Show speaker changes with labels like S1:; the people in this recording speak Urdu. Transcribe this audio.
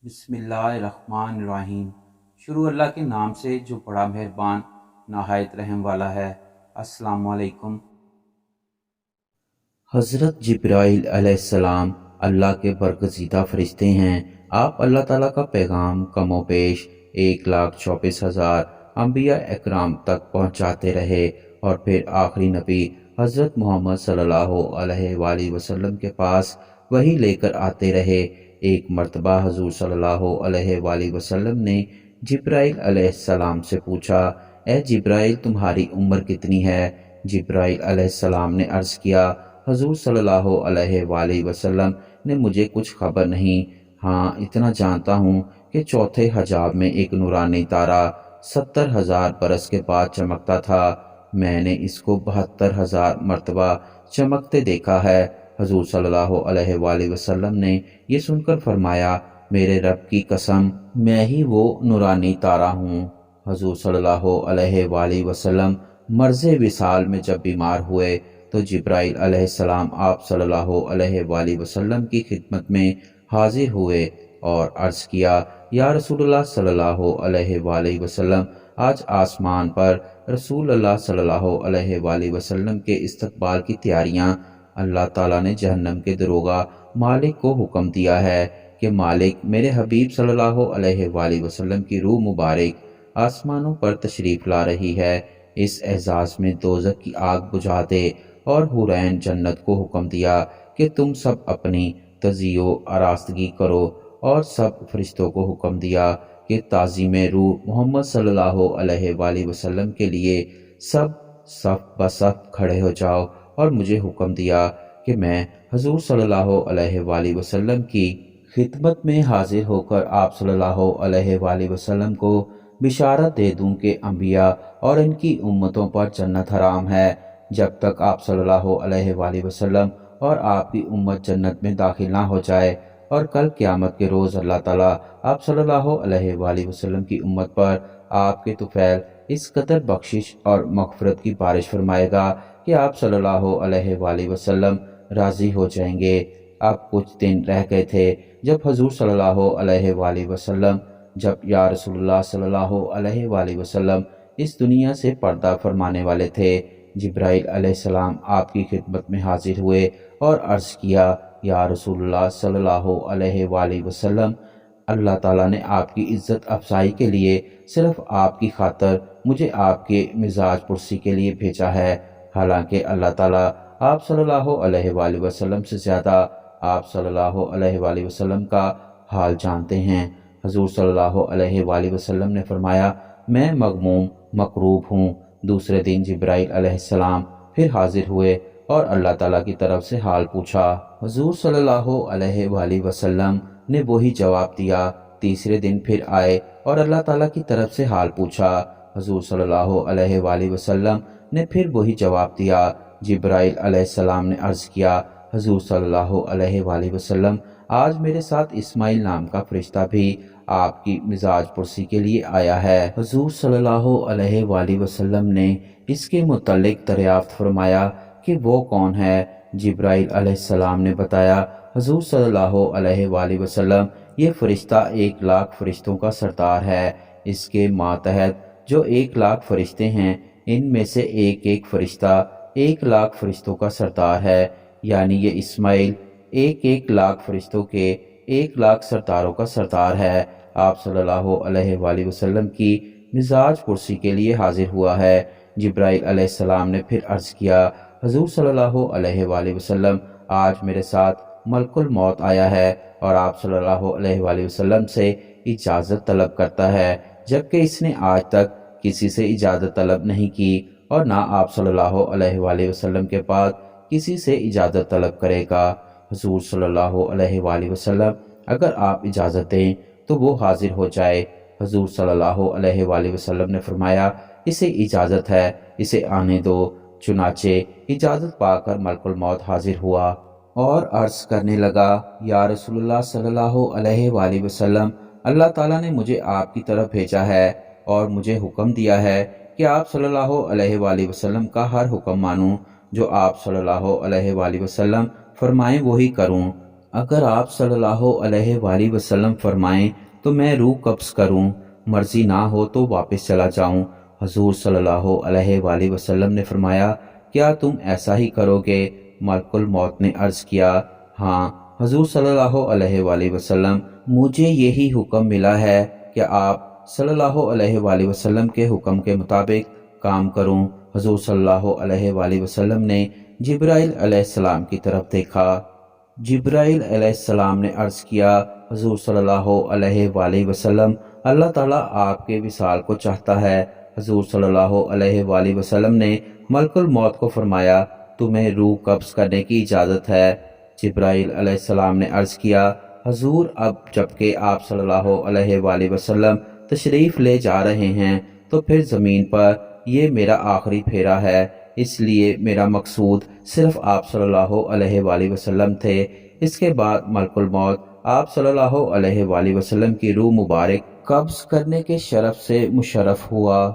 S1: بسم اللہ الرحمن الرحیم۔ شروع اللہ کے نام سے جو بڑا مہربان نہایت رحم والا ہے۔ السلام علیکم۔ حضرت جبرائیل علیہ السلام اللہ کے برگزیدہ فرشتے ہیں۔ آپ اللہ تعالیٰ کا پیغام کم و بیش 1,24,000 انبیاء اکرام تک پہنچاتے رہے، اور پھر آخری نبی حضرت محمد صلی اللہ علیہ وآلہ وسلم کے پاس وحی لے کر آتے رہے۔ ایک مرتبہ حضور صلی اللہ علیہ وآلہ وسلم نے جبرائیل علیہ السلام سے پوچھا، اے جبرائیل تمہاری عمر کتنی ہے؟ جبرائیل علیہ السلام نے عرض کیا، حضور صلی اللہ علیہ وآلہ وسلم نے مجھے کچھ خبر نہیں، ہاں اتنا جانتا ہوں کہ چوتھے حجاب میں ایک نورانی تارا 70,000 برس کے بعد چمکتا تھا، میں نے اس کو 72,000 مرتبہ چمکتے دیکھا ہے۔ حضور صلی اللہ علیہ وآلہ وسلم نے یہ سن کر فرمایا، میرے رب کی قسم میں ہی وہ نورانی تارا ہوں۔ حضور صلی اللہ علیہ وآلہ وسلم مرض وصال میں جب بیمار ہوئے تو جبرائیل علیہ السلام آپ صلی اللہ علیہ وآلہ وسلم کی خدمت میں حاضر ہوئے اور عرض کیا، یا رسول اللہ صلی اللہ علیہ وآلہ وسلم، آج آسمان پر رسول اللہ صلی اللہ علیہ وآلہ وسلم کے استقبال کی تیاریاں۔ اللہ تعالیٰ نے جہنم کے دروغہ مالک کو حکم دیا ہے کہ مالک میرے حبیب صلی اللہ علیہ وآلہ وسلم کی روح مبارک آسمانوں پر تشریف لا رہی ہے، اس اعزاز میں دوزخ کی آگ بجھا دے، اور حورین جنت کو حکم دیا کہ تم سب اپنی تزیع و آراستگی کرو، اور سب فرشتوں کو حکم دیا کہ تعظیم روح محمد صلی اللہ علیہ وآلہ وسلم کے لیے سب صف بصف کھڑے ہو جاؤ، اور مجھے حکم دیا کہ میں حضور صلی اللہ علیہ وآلہ وسلم کی خدمت میں حاضر ہو کر آپ صلی اللہ علیہ وآلہ وسلم کو بشارت دے دوں کہ انبیاء اور ان کی امتوں پر جنت حرام ہے جب تک آپ صلی اللہ علیہ وآلہ وسلم اور آپ کی امت جنت میں داخل نہ ہو جائے، اور کل قیامت کے روز اللہ تعالیٰ آپ صلی اللہ علیہ وآلہ وسلم کی امت پر آپ کے طفیل اس قدر بخشش اور مغفرت کی بارش فرمائے گا کہ آپ صلی اللہ علیہ وآلہ وسلم راضی ہو جائیں گے۔ اب کچھ دن رہ گئے تھے جب حضور صلی اللہ علیہ وآلہ وسلم جب یا رسول اللہ صلی اللہ علیہ وآلہ وسلم اس دنیا سے پردہ فرمانے والے تھے۔ جبرائیل علیہ السلام آپ کی خدمت میں حاضر ہوئے اور عرض کیا، یا رسول اللہ صلی اللہ علیہ وآلہ وسلم، اللہ تعالیٰ نے آپ کی عزت افزائی کے لیے صرف آپ کی خاطر مجھے آپ کے مزاج پرسی کے لیے بھیجا ہے، حالانکہ اللہ تعالیٰ آپ صلی اللہ علیہ وآلہ وسلم سے زیادہ آپ صلی اللہ علیہ وآلہ وسلم کا حال جانتے ہیں۔ حضور صلی اللہ علیہ وآلہ وسلم نے فرمایا، میں مغموم مکروب ہوں۔ دوسرے دن جبرائیل علیہ السلام پھر حاضر ہوئے اور اللہ تعالیٰ کی طرف سے حال پوچھا۔ حضور صلی اللہ علیہ وآلہ وسلم نے وہی جواب دیا۔ تیسرے دن پھر آئے اور اللہ تعالیٰ کی طرف سے حال پوچھا۔ حضور صلی اللہ علیہ وآلہ وسلم نے پھر وہی جواب دیا۔ جبرائیل علیہ السلام نے عرض کیا، حضور صلی اللہ علیہ وآلہ وسلم، آج میرے ساتھ اسماعیل نام کا فرشتہ بھی آپ کی مزاج پرسی کے لیے آیا ہے۔ حضور صلی اللہ علیہ وآلہ وسلم نے اس کے متعلق دریافت فرمایا کہ وہ کون ہے؟ جبرائیل علیہ السلام نے بتایا، حضور صلی اللہ علیہ وآلہ وسلم، یہ فرشتہ 1,00,000 فرشتوں کا سردار ہے۔ اس کے ماتحت جو 1,00,000 فرشتے ہیں، ان میں سے ایک ایک فرشتہ 1,00,000 فرشتوں کا سردار ہے، یعنی یہ اسماعیل 1,00,000 فرشتوں کے 1,00,000 سرداروں کا سردار ہے۔ آپ صلی اللہ علیہ وآلہ وسلم کی مزاج پرسی کے لیے حاضر ہوا ہے۔ جبرائیل علیہ السلام نے پھر عرض کیا، حضور صلی اللہ علیہ وآلہ وسلم، آج میرے ساتھ ملک الموت آیا ہے اور آپ صلی اللہ علیہ وآلہ وسلم سے اجازت طلب کرتا ہے، جبکہ اس نے آج تک کسی سے اجازت طلب نہیں کی، اور نہ آپ صلی اللہ علیہ وآلہ وسلم کے بعد کسی سے اجازت طلب کرے گا۔ حضور صلی اللہ علیہ وآلہ وسلم، اگر آپ اجازت دیں تو وہ حاضر ہو جائے۔ حضور صلی اللہ علیہ وآلہ وسلم نے فرمایا، اسے اجازت ہے، اسے آنے دو۔ چنانچہ اجازت پا کر ملک الموت حاضر ہوا اور عرض کرنے لگا، یا رسول اللہ صلی اللہ علیہ وآلہ وسلم، اللہ تعالیٰ نے مجھے آپ کی طرف بھیجا ہے اور مجھے حکم دیا ہے کہ آپ صلی اللہ علیہ وآلہ وسلم کا ہر حکم مانوں، جو آپ صلی اللہ علیہ وآلہ وسلم فرمائیں وہی کروں۔ اگر آپ صلی اللہ علیہ وآلہ وسلم فرمائیں تو میں روح قبض کروں، مرضی نہ ہو تو واپس چلا جاؤں۔ حضور صلی اللہ علیہ وآلہ وسلم نے فرمایا، کیا تم ایسا ہی کرو گے؟ ملک الموت نے عرض کیا، ہاں حضور صلی اللہ علیہ وآلہ وسلم، مجھے یہی حکم ملا ہے کہ آپ صلی اللہ علیہ وآلہ وسلم کے حکم کے مطابق کام کروں۔ حضور صلی اللہ علیہ وآلہ وسلم نے جبرائیل علیہ السلام کی طرف دیکھا۔ جبرائیل علیہ السلام نے عرض کیا، حضور صلی اللہ علیہ وآلہ وسلم، اللہ تعالیٰ آپ کے وصال کو چاہتا ہے۔ حضور صلی اللہ علیہ وآلہ وسلم نے ملک الموت کو فرمایا، تمہیں روح قبض کرنے کی اجازت ہے۔ جبرائیل علیہ السلام نے عرض کیا، حضور اب جبکہ آپ صلی اللہ علیہ وآلہ وسلم تشریف لے جا رہے ہیں تو پھر زمین پر یہ میرا آخری پھیرا ہے، اس لیے میرا مقصود صرف آپ صلی اللہ علیہ وآلہ وسلم تھے۔ اس کے بعد ملک الموت آپ صلی اللہ علیہ وآلہ وسلم کی روح مبارک قبض کرنے کے شرف سے مشرف ہوا۔